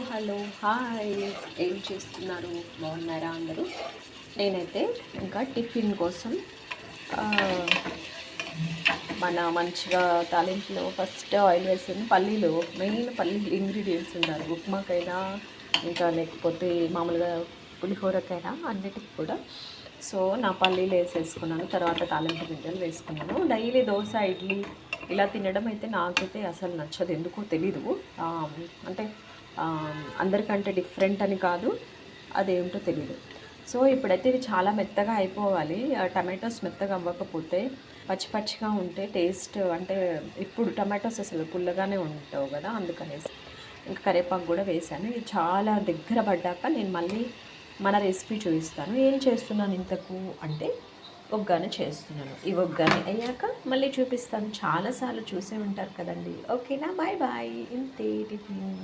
Hello hi. ఏం చేస్తున్నారు? బాగున్నారా అందరూ? నేనైతే ఇంకా టిఫిన్ కోసం మన మంచిగా తాలింపులో ఫస్ట్ ఆయిల్ వేసిన పల్లీలు, మెయిన్ పల్లీలు ఇంగ్రీడియంట్స్ ఉండాలి ఉప్మాకైనా, ఇంకా లేకపోతే మామూలుగా పులిహోరకైనా అన్నిటికి కూడా. సో నా పల్లీలు వేసేసుకున్నాను, తర్వాత తాలింపు గింజలు వేసుకున్నాను. డైలీ దోశ ఇడ్లీ ఇలా తినడం అయితే నాకైతే అసలు నచ్చదు, ఎందుకో తెలీదు. అంటే అందరికంటే డిఫరెంట్ అని కాదు, అదేమిటో తెలీదు. సో ఇప్పుడైతే ఇవి చాలా మెత్తగా అయిపోవాలి. టమాటోస్ మెత్తగా అవ్వకపోతే పచ్చి పచ్చిగా ఉంటే టేస్ట్ అంటే, ఇప్పుడు టమాటోస్ అసలు పుల్లగానే ఉంటావు కదా, అందుకనేసి ఇంకా కరివేపాకు కూడా వేసాను. ఇది చాలా దగ్గర పడ్డాక నేను మళ్ళీ మన రెసిపీ చూపిస్తాను. ఏం చేస్తున్నాను ఇంతకు అంటే ఒగ్గాని చేస్తున్నాను. ఈ ఒగ్గాని అయ్యాక మళ్ళీ చూపిస్తాను. చాలాసార్లు చూసే ఉంటారు కదండి. ఓకేనా, బాయ్ బాయ్. ఇంతే టిఫిన్.